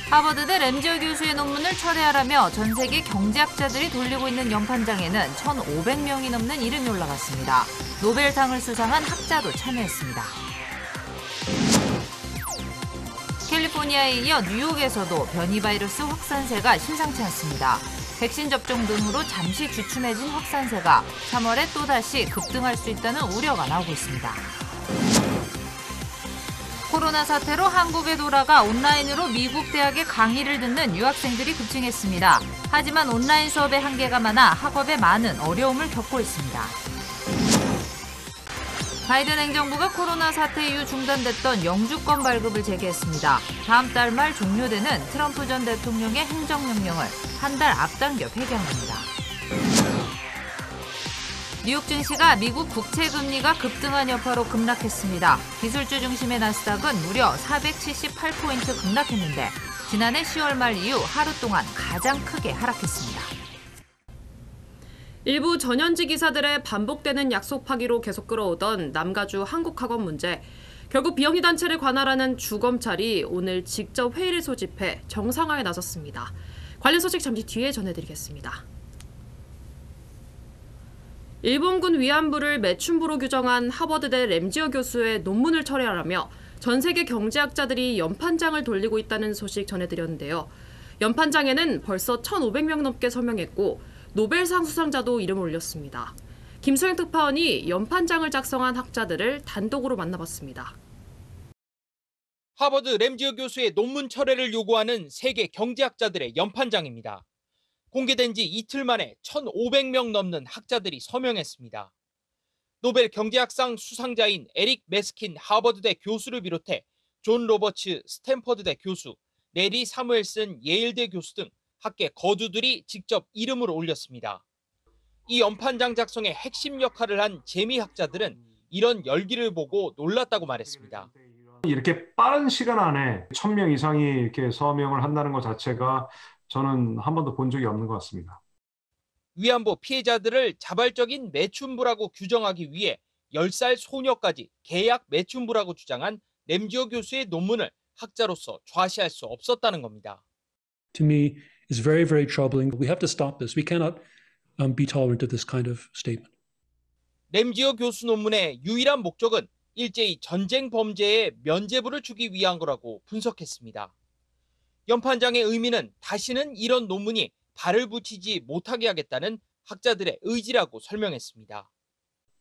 하버드대 램지어 교수의 논문을 철회하라며 전 세계 경제학자들이 돌리고 있는 연판장에는 1,500명이 넘는 이름이 올라갔습니다. 노벨상을 수상한 학자도 참여했습니다. 캘리포니아에 이어 뉴욕에서도 변이 바이러스 확산세가 심상치 않습니다. 백신 접종 등으로 잠시 주춤해진 확산세가 3월에 또다시 급등할 수 있다는 우려가 나오고 있습니다. 코로나 사태로 한국에 돌아가 온라인으로 미국 대학의 강의를 듣는 유학생들이 급증했습니다. 하지만 온라인 수업의 한계가 많아 학업에 많은 어려움을 겪고 있습니다. 바이든 행정부가 코로나 사태 이후 중단됐던 영주권 발급을 재개했습니다. 다음 달 말 종료되는 트럼프 전 대통령의 행정명령을 한 달 앞당겨 폐기한 겁니다. 뉴욕 증시가 미국 국채 금리가 급등한 여파로 급락했습니다. 기술주 중심의 나스닥은 무려 478포인트 급락했는데 지난해 10월 말 이후 하루 동안 가장 크게 하락했습니다. 일부 전현직 기사들의 반복되는 약속 파기로 계속 끌어오던 남가주 한국학원 문제. 결국 비영리 단체를 관할하는 주검찰이 오늘 직접 회의를 소집해 정상화에 나섰습니다. 관련 소식 잠시 뒤에 전해드리겠습니다. 일본군 위안부를 매춘부로 규정한 하버드대 램지어 교수의 논문을 철회하라며 전 세계 경제학자들이 연판장을 돌리고 있다는 소식 전해드렸는데요. 연판장에는 벌써 1,500명 넘게 서명했고 노벨상 수상자도 이름을 올렸습니다. 김수영 특파원이 연판장을 작성한 학자들을 단독으로 만나봤습니다. 하버드 램지어 교수의 논문 철회를 요구하는 세계 경제학자들의 연판장입니다. 공개된 지 이틀 만에 1,500명 넘는 학자들이 서명했습니다. 노벨 경제학상 수상자인 에릭 메스킨 하버드대 교수를 비롯해 존 로버츠 스탠퍼드대 교수, 레리 사무엘슨 예일대 교수 등 학계 거두들이 직접 이름을 올렸습니다. 이 연판장 작성의 핵심 역할을 한 재미학자들은 이런 열기를 보고 놀랐다고 말했습니다. 이렇게 빠른 시간 안에 1,000명 이상이 이렇게 서명을 한다는 것 자체가 저는 한 번도 본 적이 없는 것 같습니다. 위안부 피해자들을 자발적인 매춘부라고 규정하기 위해 10살 소녀까지 계약 매춘부라고 주장한 램지어 교수의 논문을 학자로서 좌시할 수 없었다는 겁니다. To me, is very, very troubling. We have to stop this. We cannot be tolerant of this kind of statement. 램지어 교수 논문의 유일한 목적은 일제히 전쟁 범죄에 면죄부를 주기 위한 거라고 분석했습니다. 연판장의 의미는 다시는 이런 논문이 발을 붙이지 못하게 하겠다는 학자들의 의지라고 설명했습니다.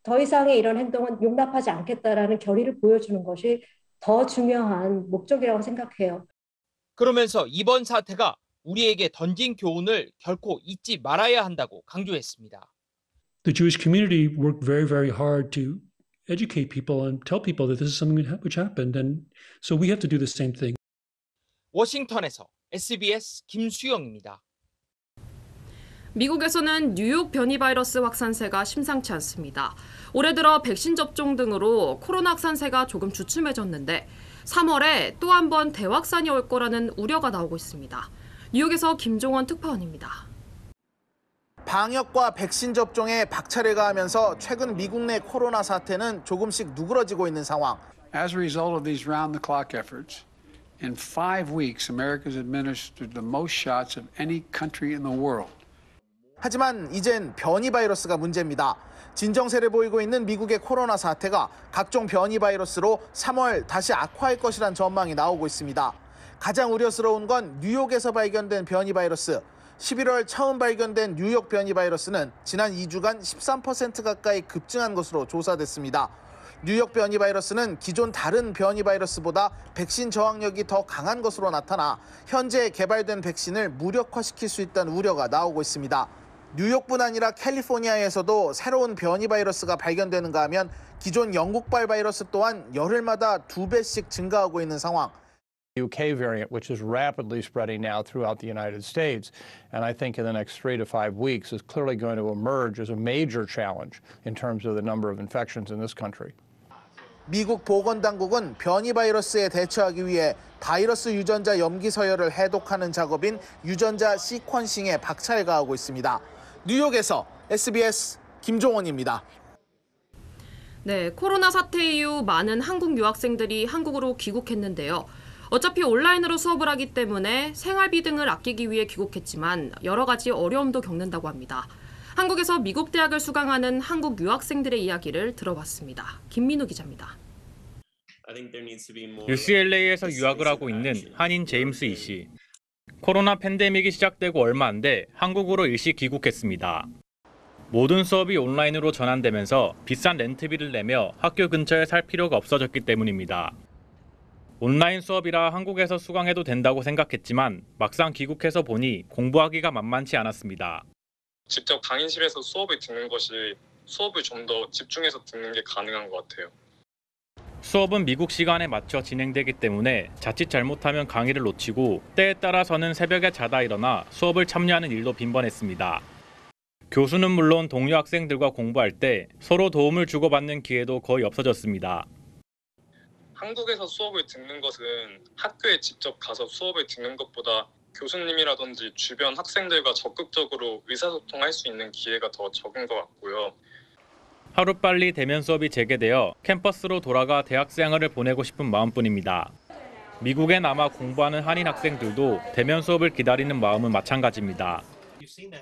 더 이상의 이런 행동은 용납하지 않겠다라는 결의를 보여주는 것이 더 중요한 목적이라고 생각해요. 그러면서 이번 사태가 우리에게 던진 교훈을 결코 잊지 말아야 한다고 강조했습니다. The Jewish community worked very, very hard to educate people and tell people that this is something which happened, and so we have to do the same thing. 워싱턴에서 SBS 김수영입니다. 미국에서는 뉴욕 변이 바이러스 확산세가 심상치 않습니다. 올해 들어 백신 접종 등으로 코로나 확산세가 조금 주춤해졌는데 3월에 또 한 번 대확산이 올 거라는 우려가 나오고 있습니다. 뉴욕에서 김종원 특파원입니다. 방역과 백신 접종에 박차를 가하면서 최근 미국 내 코로나 사태는 조금씩 누그러지고 있는 상황. As a result of these round-the-clock efforts, in 5 weeks, America has administered the most shots of any country in the world. 하지만 이젠 변이 바이러스가 문제입니다. 진정세를 보이고 있는 미국의 코로나 사태가 각종 변이 바이러스로 3월 다시 악화할 것이란 전망이 나오고 있습니다. 가장 우려스러운 건 뉴욕에서 발견된 변이 바이러스. 11월 처음 발견된 뉴욕 변이 바이러스는 지난 2주간 13% 가까이 급증한 것으로 조사됐습니다. 뉴욕 변이 바이러스는 기존 다른 변이 바이러스보다 백신 저항력이 더 강한 것으로 나타나 현재 개발된 백신을 무력화시킬 수 있다는 우려가 나오고 있습니다. 뉴욕뿐 아니라 캘리포니아에서도 새로운 변이 바이러스가 발견되는가 하면 기존 영국발 바이러스 또한 열흘마다 2배씩 증가하고 있는 상황. UK variant, which is rapidly spreading now throughout the United States, and I think in the next 3 to 5 weeks is clearly going to emerge as a major challenge in terms of the number of infections in this country. 미국 보건당국은 변이 바이러스에 대처하기 위해 바이러스 유전자 염기 서열을 해독하는 작업인 유전자 시퀀싱에 박차를 가하고 있습니다. 뉴욕에서 SBS 김종원입니다. 네, 코로나 사태 이후 많은 한국 유학생들이 한국으로 귀국했는데요. 어차피 온라인으로 수업을 하기 때문에 생활비 등을 아끼기 위해 귀국했지만 여러 가지 어려움도 겪는다고 합니다. 한국에서 미국 대학을 수강하는 한국 유학생들의 이야기를 들어봤습니다. 김민우 기자입니다. UCLA에서 유학을 하고 있는 한인 제임스 이 씨. 코로나 팬데믹이 시작되고 얼마 안 돼 한국으로 일시 귀국했습니다. 모든 수업이 온라인으로 전환되면서 비싼 렌트비를 내며 학교 근처에 살 필요가 없어졌기 때문입니다. 온라인 수업이라 한국에서 수강해도 된다고 생각했지만 막상 귀국해서 보니 공부하기가 만만치 않았습니다. 직접 강의실에서 수업을 듣는 것이 수업을 좀 더 집중해서 듣는 게 가능한 것 같아요. 수업은 미국 시간에 맞춰 진행되기 때문에 자칫 잘못하면 강의를 놓치고 때에 따라서는 새벽에 자다 일어나 수업을 참여하는 일도 빈번했습니다. 교수는 물론 동료 학생들과 공부할 때 서로 도움을 주고받는 기회도 거의 없어졌습니다. 한국에서 수업을 듣는 것은 학교에 직접 가서 수업을 듣는 것보다 교수님이라든지 주변 학생들과 적극적으로 의사소통할 수 있는 기회가 더 적은 것 같고요. 하루빨리 대면 수업이 재개되어 캠퍼스로 돌아가 대학 생활을 보내고 싶은 마음뿐입니다. 미국에 남아 공부하는 한인 학생들도 대면 수업을 기다리는 마음은 마찬가지입니다.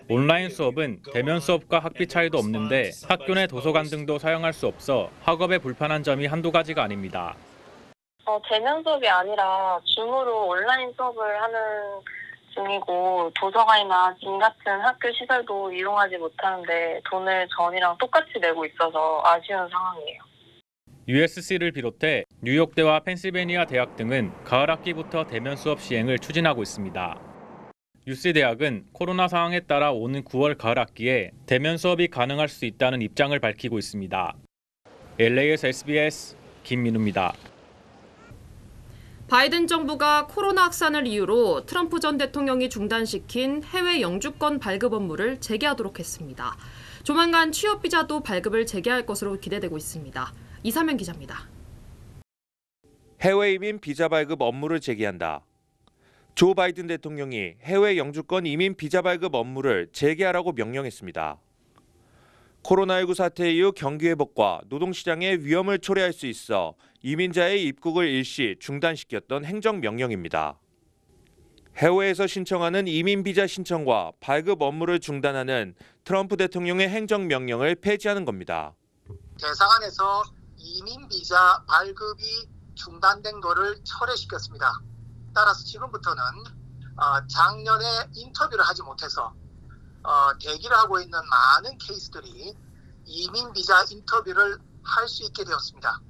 온라인 수업은 대면 수업과 학비 차이도 없는데 학교 내 도서관 등도 사용할 수 없어 학업에 불편한 점이 한두 가지가 아닙니다. 대면 수업이 아니라 줌으로 온라인 수업을 하는 중이고 도서관이나 짐 같은 학교 시설도 이용하지 못하는데 돈을 전이랑 똑같이 내고 있어서 아쉬운 상황이에요. USC를 비롯해 뉴욕대와 펜실베니아 대학 등은 가을 학기부터 대면 수업 시행을 추진하고 있습니다. UC 대학은 코로나 상황에 따라 오는 9월 가을 학기에 대면 수업이 가능할 수 있다는 입장을 밝히고 있습니다. LA에서 SBS 김민우입니다. 바이든 정부가 코로나 확산을 이유로 트럼프 전 대통령이 중단시킨 해외 영주권 발급 업무를 재개하도록 했습니다. 조만간 취업 비자도 발급을 재개할 것으로 기대되고 있습니다. 이사면 기자입니다. 해외 이민 비자 발급 업무를 재개한다. 조 바이든 대통령이 해외 영주권 이민 비자 발급 업무를 재개하라고 명령했습니다. 코로나19 사태 이후 경기 회복과 노동시장의 위험을 초래할 수 있어 이민자의 입국을 일시 중단시켰던 행정명령입니다. 해외에서 신청하는 이민 비자 신청과 발급 업무를 중단하는 트럼프 대통령의 행정명령을 폐지하는 겁니다. 대사관에서 이민 비자 발급이 중단된 것을 철회시켰습니다. 따라서 지금부터는 작년에 인터뷰를 하지 못해서 대기를 하고 있는 많은 케이스들이 이민 비자 인터뷰를 할 수 있게 되었습니다.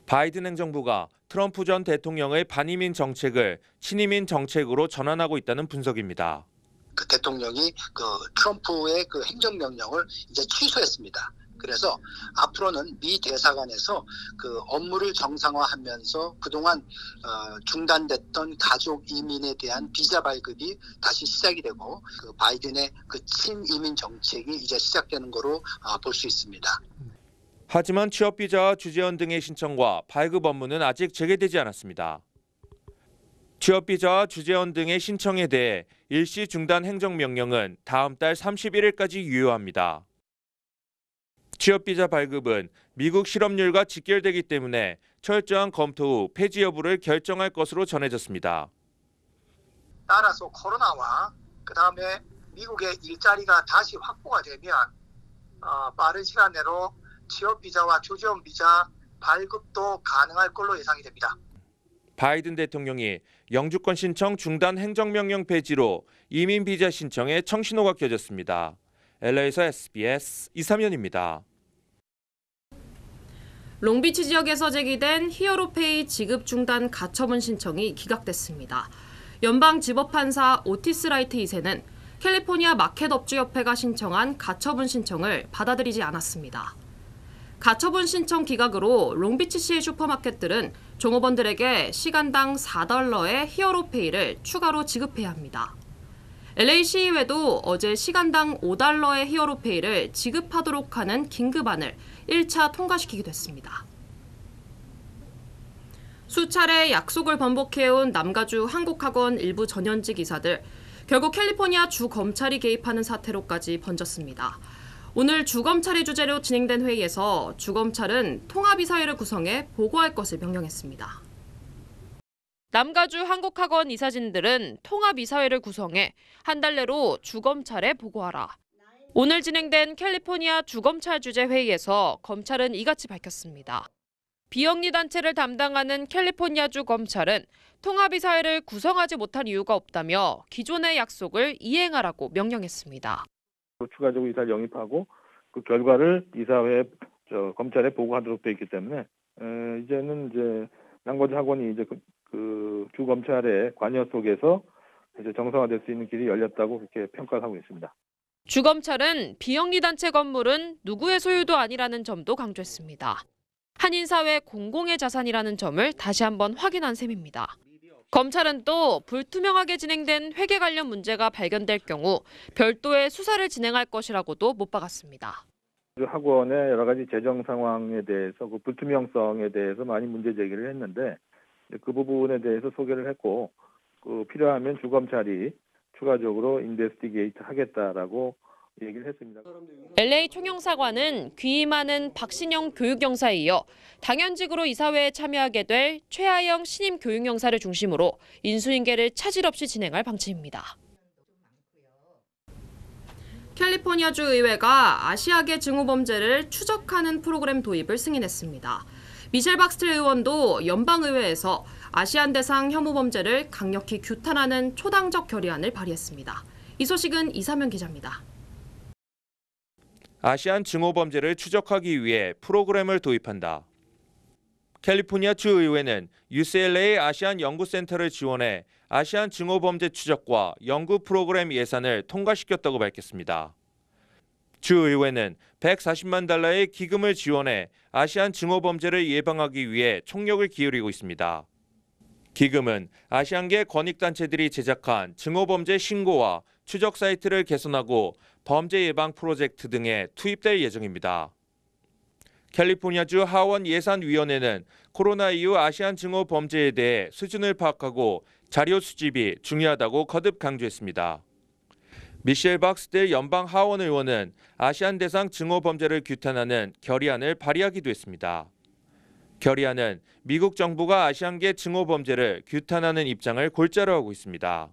바이든 행정부가 트럼프 전 대통령의 반이민 정책을 친이민 정책으로 전환하고 있다는 분석입니다. 그 대통령이 트럼프의 행정명령을 이제 취소했습니다. 그래서 앞으로는 미 대사관에서 업무를 정상화하면서 그동안 중단됐던 가족 이민에 대한 비자 발급이 다시 시작이 되고 바이든의 친이민 정책이 이제 시작되는 거로 볼 수 있습니다. 하지만 취업비자와 주재원 등의 신청과 발급 업무는 아직 재개되지 않았습니다. 취업비자와 주재원 등의 신청에 대해 일시 중단 행정명령은 다음 달 31일까지 유효합니다. 취업비자 발급은 미국 실업률과 직결되기 때문에 철저한 검토 후 폐지 여부를 결정할 것으로 전해졌습니다. 따라서 코로나와 그다음에 미국의 일자리가 다시 확보가 되면 빠른 시간 내로 취업비자와 주재원 비자 발급도 가능할 걸로 예상이 됩니다. 바이든 대통령이 영주권 신청 중단 행정명령 폐지로 이민 비자 신청에 청신호가 켜졌습니다. LA에서 SBS 이사면입니다. 롱비치 지역에서 제기된 히어로페이 지급 중단 가처분 신청이 기각됐습니다. 연방지법판사 오티스 라이트 2세는 캘리포니아 마켓업주협회가 신청한 가처분 신청을 받아들이지 않았습니다. 가처분 신청 기각으로 롱비치시의 슈퍼마켓들은 종업원들에게 시간당 $4의 히어로페이를 추가로 지급해야 합니다. LA 시의회도 어제 시간당 $5의 히어로페이를 지급하도록 하는 긴급안을 1차 통과시키기도 했습니다. 수차례 약속을 번복해온 남가주 한국학원 일부 전현직 이사들, 결국 캘리포니아 주검찰이 개입하는 사태로까지 번졌습니다. 오늘 주검찰이 주재로 진행된 회의에서 주검찰은 통합이사회를 구성해 보고할 것을 명령했습니다. 남가주 한국학원 이사진들은 통합이사회를 구성해 한 달 내로 주검찰에 보고하라. 오늘 진행된 캘리포니아 주검찰 주재 회의에서 검찰은 이같이 밝혔습니다. 비영리 단체를 담당하는 캘리포니아주 검찰은 통합이사회를 구성하지 못한 이유가 없다며 기존의 약속을 이행하라고 명령했습니다. 추가적으로 이사를 영입하고 그 결과를 이사회 검찰에 보고하도록 돼 있기 때문에 이제는 남가주 학원이 그 주검찰의 관여 속에서 이제 정상화될 수 있는 길이 열렸다고 그렇게 평가를 하고 있습니다. 주검찰은 비영리 단체 건물은 누구의 소유도 아니라는 점도 강조했습니다. 한인사회 공공의 자산이라는 점을 다시 한번 확인한 셈입니다. 검찰은 또 불투명하게 진행된 회계 관련 문제가 발견될 경우 별도의 수사를 진행할 것이라고도 못 박았습니다. 학원의 여러 가지 재정 상황에 대해서 그 불투명성에 대해서 많이 문제 제기를 했는데 그 부분에 대해서 소개를 했고 필요하면 주검찰이 추가적으로 인베스티게이트 하겠다라고 얘기를 했습니다. LA 총영사관은 귀임하는 박신영 교육영사에 이어 당연직으로 이사회에 참여하게 될 최하영 신임 교육영사를 중심으로 인수인계를 차질 없이 진행할 방침입니다. 캘리포니아주 의회가 아시아계 증오범죄를 추적하는 프로그램 도입을 승인했습니다. 미셸 박스틸 의원도 연방의회에서 아시안 대상 혐오 범죄를 강력히 규탄하는 초당적 결의안을 발의했습니다. 이 소식은 이사면 기자입니다. 아시안 증오범죄를 추적하기 위해 프로그램을 도입한다. 캘리포니아 주의회는 UCLA 아시안 연구센터를 지원해 아시안 증오범죄 추적과 연구 프로그램 예산을 통과시켰다고 밝혔습니다. 주의회는 140만 달러의 기금을 지원해 아시안 증오범죄를 예방하기 위해 총력을 기울이고 있습니다. 기금은 아시안계 권익단체들이 제작한 증오범죄 신고와 추적 사이트를 개선하고 범죄 예방 프로젝트 등에 투입될 예정입니다. 캘리포니아주 하원 예산위원회는 코로나 이후 아시안 증오 범죄에 대해 수준을 파악하고 자료 수집이 중요하다고 거듭 강조했습니다. 미셸 박스틸 연방 하원 의원은 아시안 대상 증오 범죄를 규탄하는 결의안을 발의하기도 했습니다. 결의안은 미국 정부가 아시안계 증오 범죄를 규탄하는 입장을 골자로 하고 있습니다.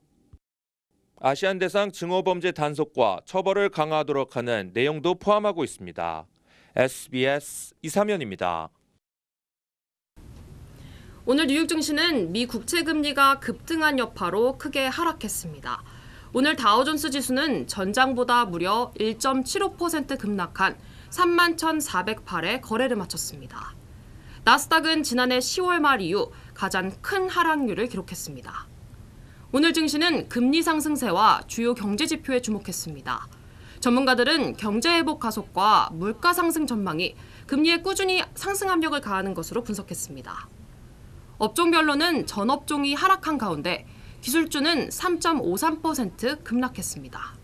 아시안 대상 증오 범죄 단속과 처벌을 강화하도록 하는 내용도 포함하고 있습니다. SBS 이사면입니다. 오늘 뉴욕 증시는 미 국채 금리가 급등한 여파로 크게 하락했습니다. 오늘 다우존스 지수는 전장보다 무려 1.75% 급락한 31,408에 거래를 마쳤습니다. 나스닥은 지난해 10월 말 이후 가장 큰 하락률을 기록했습니다. 오늘 증시는 금리 상승세와 주요 경제 지표에 주목했습니다. 전문가들은 경제 회복 가속과 물가 상승 전망이 금리에 꾸준히 상승 압력을 가하는 것으로 분석했습니다. 업종별로는 전 업종이 하락한 가운데 기술주는 3.53% 급락했습니다.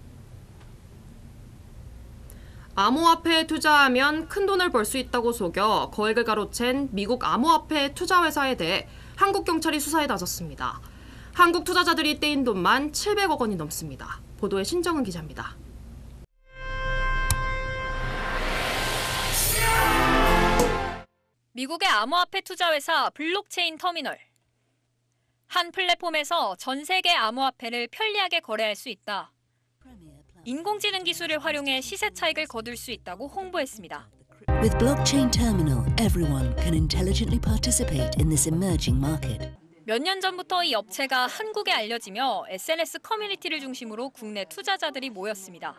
암호화폐에 투자하면 큰 돈을 벌 수 있다고 속여 거액을 가로챈 미국 암호화폐 투자회사에 대해 한국 경찰이 수사에 나섰습니다. 한국 투자자들이 떼인 돈만 700억 원이 넘습니다. 보도에 신정은 기자입니다. 미국의 암호화폐 투자회사 블록체인 터미널. 한 플랫폼에서 전 세계 암호화폐를 편리하게 거래할 수 있다. 인공지능 기술을 활용해 시세 차익을 거둘 수 있다고 홍보했습니다. With blockchain terminal, everyone can intelligently participate in this emerging market. 몇 년 전부터 이 업체가 한국에 알려지며 SNS 커뮤니티를 중심으로 국내 투자자들이 모였습니다.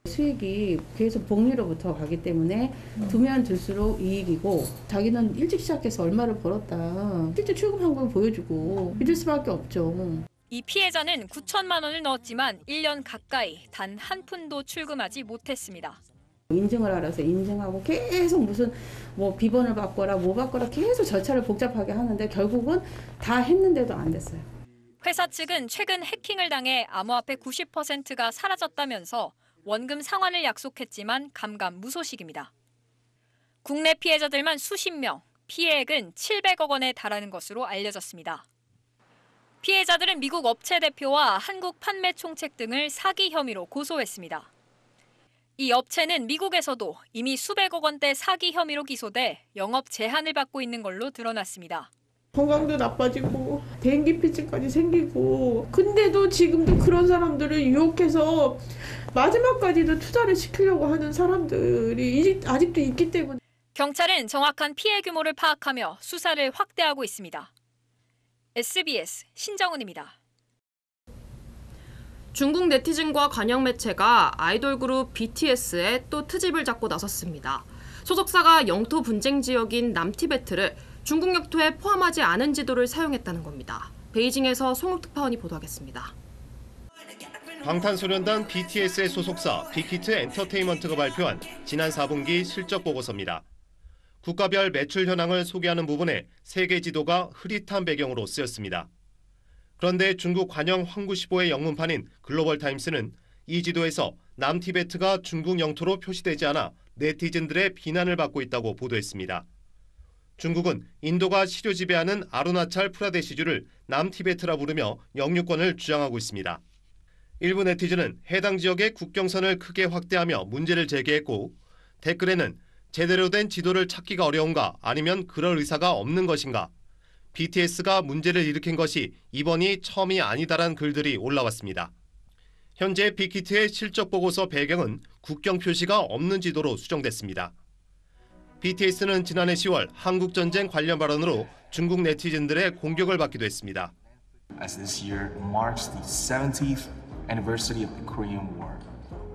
수익이 계속 복리로부터 가기 때문에 두면 들수록 이익이고 자기는 일찍 시작해서 얼마를 벌었다. 실제 출금한 걸 보여주고 믿을 수밖에 없죠. 이 피해자는 9천만 원을 넣었지만 1년 가까이 단 한 푼도 출금하지 못했습니다. 인증을 알아서 인증하고 계속 무슨 비번을 바꿔라 뭐 바꿔라 계속 절차를 복잡하게 하는데 결국은 다 했는데도 안 됐어요. 회사 측은 최근 해킹을 당해 암호화폐 90%가 사라졌다면서 원금 상환을 약속했지만 감감무소식입니다. 국내 피해자들만 수십 명, 피해액은 700억 원에 달하는 것으로 알려졌습니다. 피해자들은 미국 업체 대표와 한국 판매 총책 등을 사기 혐의로 고소했습니다. 이 업체는 미국에서도 이미 수백억 원대 사기 혐의로 기소돼 영업 제한을 받고 있는 걸로 드러났습니다. 건강도 나빠지고 대인기피증까지 생기고, 근데도 지금도 그런 사람들을 유혹해서 마지막까지도 투자를 시키려고 하는 사람들이 아직도 있기 때문에. 경찰은 정확한 피해 규모를 파악하며 수사를 확대하고 있습니다. SBS 신정은입니다. 중국 네티즌과 관영 매체가 아이돌 그룹 BTS에 또 트집을 잡고 나섰습니다. 소속사가 영토 분쟁 지역인 남티베트를 중국 영토에 포함하지 않은 지도를 사용했다는 겁니다. 베이징에서 송욱 특파원이 보도하겠습니다. 방탄소년단 BTS의 소속사 빅히트 엔터테인먼트가 발표한 지난 4분기 실적 보고서입니다. 국가별 매출 현황을 소개하는 부분에 세계 지도가 흐릿한 배경으로 쓰였습니다. 그런데 중국 관영 황구시보의 영문판인 글로벌타임스는 이 지도에서 남티베트가 중국 영토로 표시되지 않아 네티즌들의 비난을 받고 있다고 보도했습니다. 중국은 인도가 시료 지배하는 아루나찰 프라데시주를 남티베트라 부르며 영유권을 주장하고 있습니다. 일부 네티즌은 해당 지역의 국경선을 크게 확대하며 문제를 제기했고, 댓글에는 제대로 된 지도를 찾기가 어려운가, 아니면 그럴 의사가 없는 것인가, BTS가 문제를 일으킨 것이 이번이 처음이 아니다란 글들이 올라왔습니다. 현재 빅히트의 실적 보고서 배경은 국경 표시가 없는 지도로 수정됐습니다. BTS는 지난해 10월 한국전쟁 관련 발언으로 중국 네티즌들의 공격을 받기도 했습니다. As this year marks the 70th anniversary of the Korean War,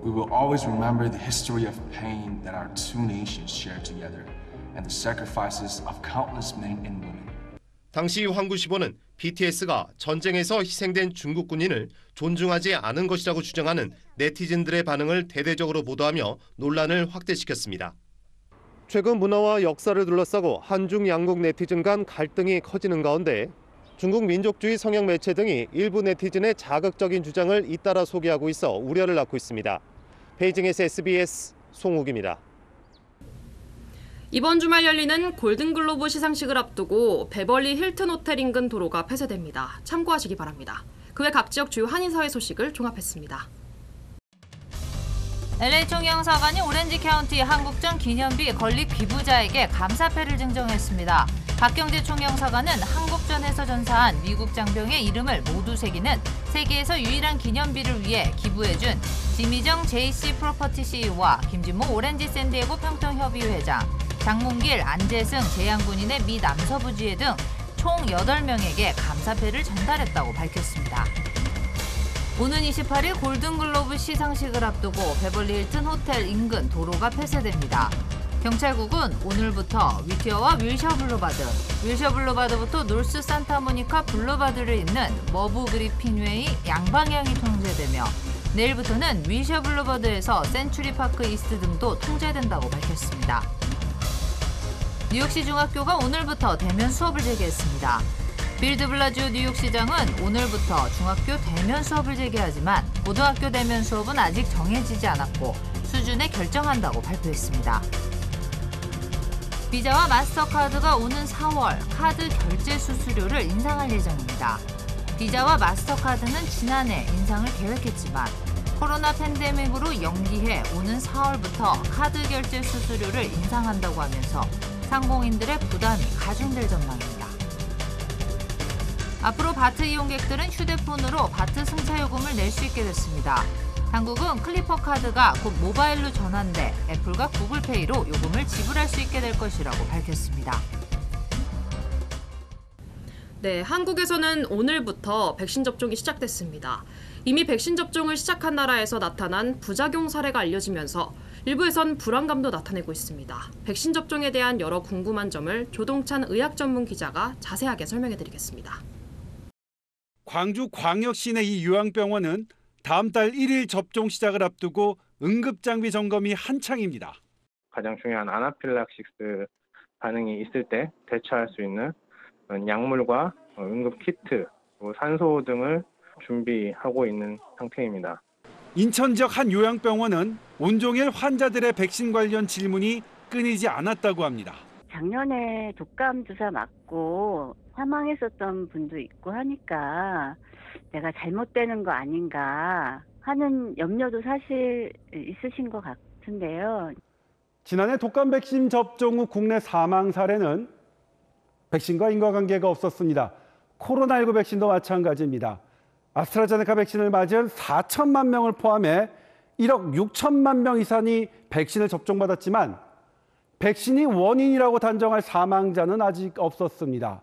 we will always remember the history of pain that our two nations shared together and the sacrifices of countless men and women. 당시 황구시보는 BTS가 전쟁에서 희생된 중국 군인을 존중하지 않은 것이라고 주장하는 네티즌들의 반응을 대대적으로 보도하며 논란을 확대시켰습니다. 최근 문화와 역사를 둘러싸고 한중 양국 네티즌 간 갈등이 커지는 가운데 중국 민족주의 성향 매체 등이 일부 네티즌의 자극적인 주장을 잇따라 소개하고 있어 우려를 낳고 있습니다. 베이징에서 SBS 송욱입니다. 이번 주말 열리는 골든글로브 시상식을 앞두고 베벌리 힐튼 호텔 인근 도로가 폐쇄됩니다. 참고하시기 바랍니다. 그 외 각 지역 주요 한인사회 소식을 종합했습니다. LA 총영사관이 오렌지 카운티 한국전 기념비 건립 기부자에게 감사패를 증정했습니다. 박경재 총영사관은 한국전에서 전사한 미국 장병의 이름을 모두 새기는 세계에서 유일한 기념비를 위해 기부해준 지미정 JC 프로퍼티 CEO와 김진모 오렌지 샌디에고 평통협의회 회장, 장문길, 안재승, 재향군인의 미 남서부지회 등 총 8명에게 감사패를 전달했다고 밝혔습니다. 오는 28일 골든글로브 시상식을 앞두고 베벌리 힐튼 호텔 인근 도로가 폐쇄됩니다. 경찰국은 오늘부터 위티어와 윌셔 블루바드부터 노스 산타모니카 블루바드를 잇는 머브 그리핀웨이 양방향이 통제되며 내일부터는 윌셔 블루바드에서 센츄리 파크 이스트 등도 통제된다고 밝혔습니다. 뉴욕시 중학교가 오늘부터 대면 수업을 재개했습니다. 빌드 블라지오 뉴욕시장은 오늘부터 중학교 대면 수업을 재개하지만 고등학교 대면 수업은 아직 정해지지 않았고 수준에 결정한다고 발표했습니다. 비자와 마스터카드가 오는 4월 카드 결제 수수료를 인상할 예정입니다. 비자와 마스터카드는 지난해 인상을 계획했지만 코로나 팬데믹으로 연기해 오는 4월부터 카드 결제 수수료를 인상한다고 하면서 상공인들의 부담이 가중될 전망입니다. 앞으로 바트 이용객들은 휴대폰으로 바트 승차 요금을 낼 수 있게 됐습니다. 당국은 클리퍼 카드가 곧 모바일로 전환돼 애플과 구글페이로 요금을 지불할 수 있게 될 것이라고 밝혔습니다. 네, 한국에서는 오늘부터 백신 접종이 시작됐습니다. 이미 백신 접종을 시작한 나라에서 나타난 부작용 사례가 알려지면서 일부에선 불안감도 나타내고 있습니다. 백신 접종에 대한 여러 궁금한 점을 조동찬 의학 전문 기자가 자세하게 설명해드리겠습니다. 광주광역시내 이 요양병원은 다음 달 1일 접종 시작을 앞두고 응급장비 점검이 한창입니다. 가장 중요한 아나필락시스 반응이 있을 때 대처할 수 있는 약물과 응급키트, 산소 등을 준비하고 있는 상태입니다. 인천 지역 한 요양병원은 온종일 환자들의 백신 관련 질문이 끊이지 않았다고 합니다. 작년에 독감 주사 맞고 사망했었던 분도 있고 하니까 내가 잘못되는 거 아닌가 하는 염려도 사실 있으신 것 같은데요. 지난해 독감 백신 접종 후 국내 사망 사례는 백신과 인과관계가 없었습니다. 코로나19 백신도 마찬가지입니다. 아스트라제네카 백신을 맞은 4천만 명을 포함해 1억 6천만 명 이상이 백신을 접종받았지만 백신이 원인이라고 단정할 사망자는 아직 없었습니다.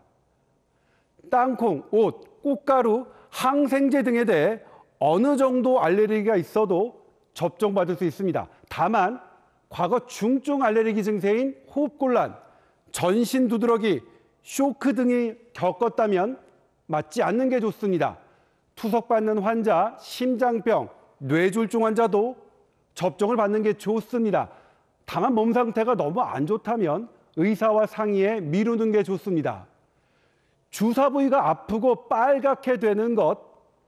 땅콩, 옷, 꽃가루, 항생제 등에 대해 어느 정도 알레르기가 있어도 접종받을 수 있습니다. 다만 과거 중증 알레르기 증세인 호흡곤란, 전신 두드러기, 쇼크 등이 겪었다면 맞지 않는 게 좋습니다. 투석받는 환자, 심장병, 뇌졸중 환자도 접종을 받는 게 좋습니다. 다만 몸 상태가 너무 안 좋다면 의사와 상의해 미루는 게 좋습니다. 주사 부위가 아프고 빨갛게 되는 것,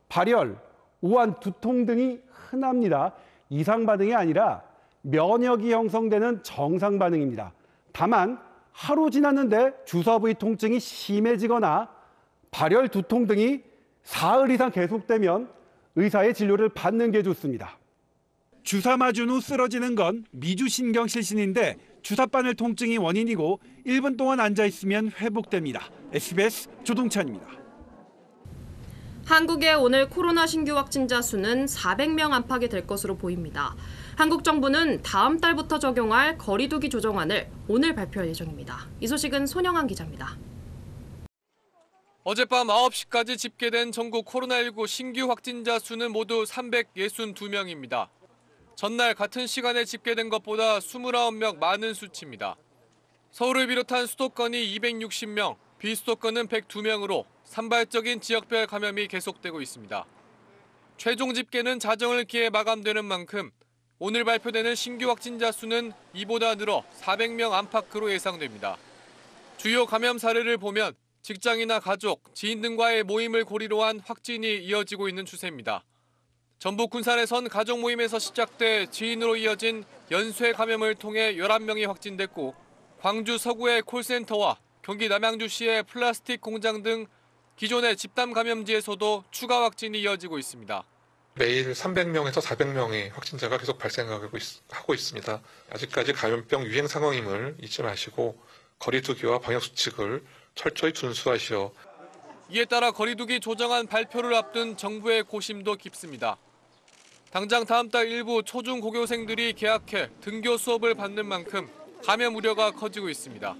발열, 오한, 두통 등이 흔합니다. 이상 반응이 아니라 면역이 형성되는 정상 반응입니다. 다만 하루 지났는데 주사 부위 통증이 심해지거나 발열, 두통 등이 사흘 이상 계속되면 의사의 진료를 받는 게 좋습니다. 주사 맞은 후 쓰러지는 건 미주신경실신인데 주사바늘 통증이 원인이고 1분 동안 앉아있으면 회복됩니다. SBS 조동찬입니다. 한국의 오늘 코로나 신규 확진자 수는 400명 안팎이 될 것으로 보입니다. 한국 정부는 다음 달부터 적용할 거리 두기 조정안을 오늘 발표할 예정입니다. 이 소식은 손영한 기자입니다. 어젯밤 9시까지 집계된 전국 코로나19 신규 확진자 수는 모두 362명입니다. 전날 같은 시간에 집계된 것보다 29명 많은 수치입니다. 서울을 비롯한 수도권이 260명, 비수도권은 102명으로 산발적인 지역별 감염이 계속되고 있습니다. 최종 집계는 자정을 기해 마감되는 만큼 오늘 발표되는 신규 확진자 수는 이보다 늘어 400명 안팎으로 예상됩니다. 주요 감염 사례를 보면 직장이나 가족, 지인 등과의 모임을 고리로 한 확진이 이어지고 있는 추세입니다. 전북 군산에선 가족 모임에서 시작돼 지인으로 이어진 연쇄 감염을 통해 11명이 확진됐고 광주 서구의 콜센터와 경기 남양주시의 플라스틱 공장 등 기존의 집단 감염지에서도 추가 확진이 이어지고 있습니다. 매일 300명에서 400명의 확진자가 계속 발생하고 있습니다. 아직까지 감염병 유행 상황임을 잊지 마시고 거리 두기와 방역 수칙을 철저히 준수하시어 이에 따라 거리두기 조정안 발표를 앞둔 정부의 고심도 깊습니다. 당장 다음 달 일부 초중고교생들이 개학해 등교 수업을 받는 만큼 감염 우려가 커지고 있습니다.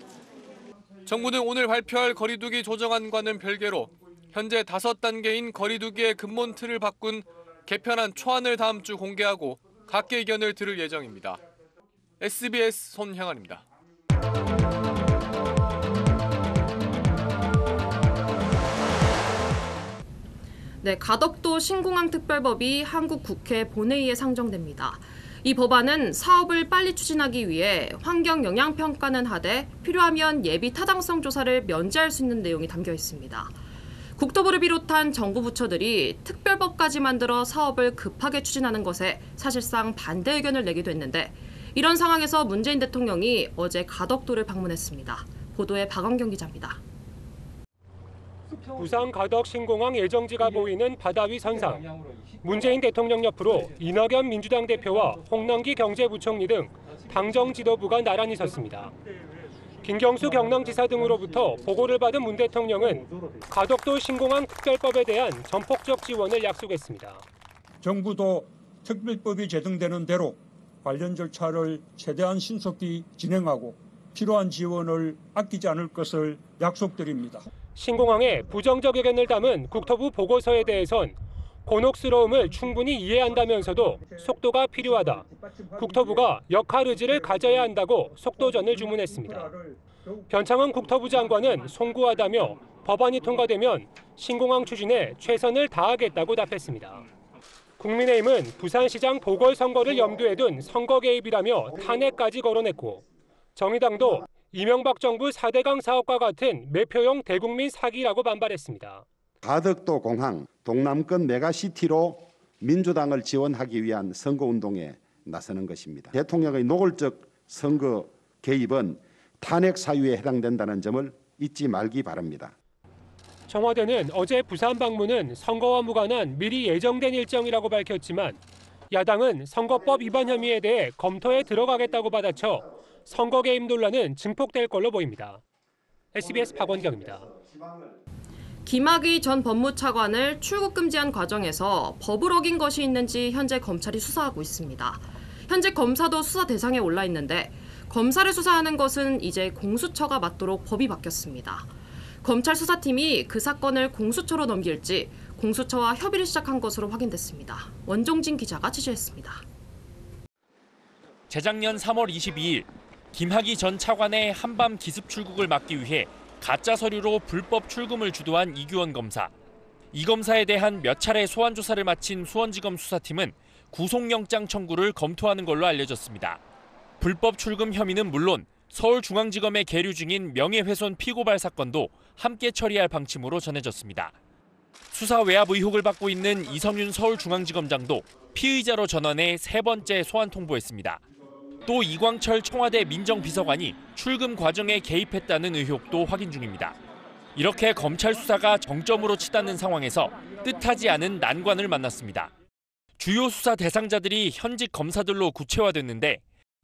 정부는 오늘 발표할 거리두기 조정안과는 별개로 현재 5단계인 거리두기의 근본 틀을 바꾼 개편안 초안을 다음 주 공개하고 각계 의견을 들을 예정입니다. SBS 손형환입니다. 네, 가덕도 신공항 특별법이 한국 국회 본회의에 상정됩니다. 이 법안은 사업을 빨리 추진하기 위해 환경 영향 평가는 하되 필요하면 예비 타당성 조사를 면제할 수 있는 내용이 담겨 있습니다. 국토부를 비롯한 정부 부처들이 특별법까지 만들어 사업을 급하게 추진하는 것에 사실상 반대 의견을 내기도 했는데 이런 상황에서 문재인 대통령이 어제 가덕도를 방문했습니다. 보도에 박원경 기자입니다. 부산 가덕 신공항 예정지가 보이는 바다 위 선상. 문재인 대통령 옆으로 이낙연 민주당 대표와 홍남기 경제부총리 등 당정 지도부가 나란히 섰습니다. 김경수 경남지사 등으로부터 보고를 받은 문 대통령은 가덕도 신공항 특별법에 대한 전폭적 지원을 약속했습니다. 정부도 특별법이 제정되는 대로 관련 절차를 최대한 신속히 진행하고 필요한 지원을 아끼지 않을 것을 약속드립니다. 신공항에 부정적 의견을 담은 국토부 보고서에 대해선 곤혹스러움을 충분히 이해한다면서도 속도가 필요하다. 국토부가 역할 의지를 가져야 한다고 속도전을 주문했습니다. 변창흠 국토부 장관은 송구하다며 법안이 통과되면 신공항 추진에 최선을 다하겠다고 답했습니다. 국민의힘은 부산시장 보궐선거를 염두에 둔 선거 개입이라며 탄핵까지 거론했고 정의당도 이명박 정부 4대강 사업과 같은 매표용 대국민 사기라고 반발했습니다. 가덕도 공항 동남권 메가시티로 민주당을 지원하기 위한 선거운동에 나서는 것입니다. 대통령의 노골적 선거 개입은 탄핵 사유에 해당된다는 점을 잊지 말기 바랍니다. 청와대는 어제 부산 방문은 선거와 무관한 미리 예정된 일정이라고 밝혔지만 야당은 선거법 위반 혐의에 대해 검토에 들어가겠다고 받아쳐 선거 개입 논란은 증폭될 걸로 보입니다. SBS 박원경입니다. 김학의 전 법무차관을 출국 금지한 과정에서 법을 어긴 것이 있는지 현재 검찰이 수사하고 있습니다. 현재 검사도 수사 대상에 올라 있는데 검사를 수사하는 것은 이제 공수처가 맡도록 법이 바뀌었습니다. 검찰 수사팀이 그 사건을 공수처로 넘길지 공수처와 협의를 시작한 것으로 확인됐습니다. 원종진 기자가 취재했습니다. 재작년 3월 22일 김학의 전 차관의 한밤 기습 출국을 막기 위해 가짜 서류로 불법 출금을 주도한 이규원 검사. 이 검사에 대한 몇 차례 소환 조사를 마친 수원지검 수사팀은 구속영장 청구를 검토하는 걸로 알려졌습니다. 불법 출금 혐의는 물론 서울중앙지검에 계류 중인 명예훼손 피고발 사건도 함께 처리할 방침으로 전해졌습니다. 수사 외압 의혹을 받고 있는 이성윤 서울중앙지검장도 피의자로 전환해 3번째 소환 통보했습니다. 또 이광철 청와대 민정비서관이 출금 과정에 개입했다는 의혹도 확인 중입니다. 이렇게 검찰 수사가 정점으로 치닫는 상황에서 뜻하지 않은 난관을 만났습니다. 주요 수사 대상자들이 현직 검사들로 구체화됐는데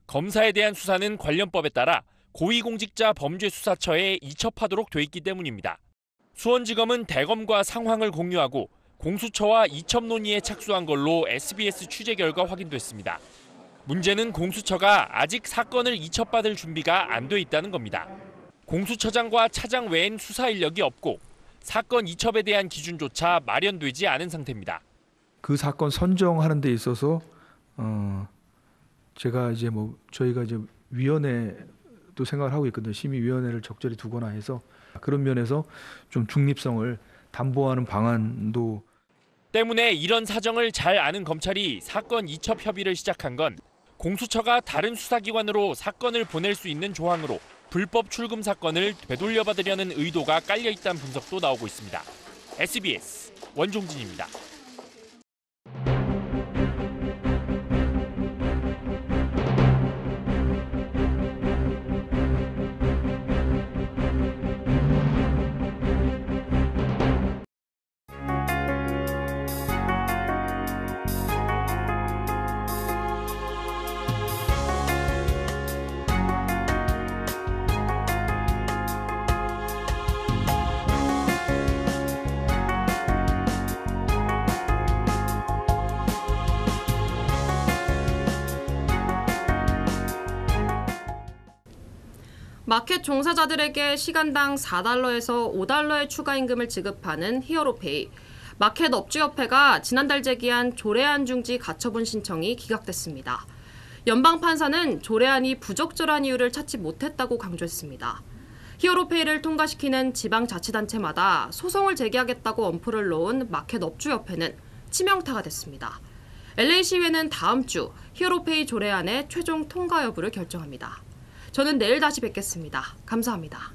검사에 대한 수사는 관련법에 따라 고위공직자 범죄수사처에 이첩하도록 돼 있기 때문입니다. 수원지검은 대검과 상황을 공유하고 공수처와 이첩 논의에 착수한 걸로 SBS 취재 결과 확인됐습니다. 문제는 공수처가 아직 사건을 이첩받을 준비가 안 돼 있다는 겁니다. 공수처장과 차장 외엔 수사 인력이 없고 사건 이첩에 대한 기준조차 마련되지 않은 상태입니다. 그 사건 선정하는 데 있어서 제가 이제 저희가 이제 위원회도 생각을 하고 있거든요. 심의위원회를 적절히 두거나 해서 그런 면에서 좀 중립성을 담보하는 방안도 때문에 이런 사정을 잘 아는 검찰이 사건 이첩 협의를 시작한 건 공수처가 다른 수사기관으로 사건을 보낼 수 있는 조항으로 불법 출금 사건을 되돌려받으려는 의도가 깔려 있다는 분석도 나오고 있습니다. SBS 원종진입니다. 마켓 종사자들에게 시간당 4달러에서 5달러의 추가 임금을 지급하는 히어로페이. 마켓 업주협회가 지난달 제기한 조례안 중지 가처분 신청이 기각됐습니다. 연방판사는 조례안이 부적절한 이유를 찾지 못했다고 강조했습니다. 히어로페이를 통과시키는 지방자치단체마다 소송을 제기하겠다고 엄포를 놓은 마켓 업주협회는 치명타가 됐습니다. LA시의회는 다음 주 히어로페이 조례안의 최종 통과 여부를 결정합니다. 저는 내일 다시 뵙겠습니다. 감사합니다.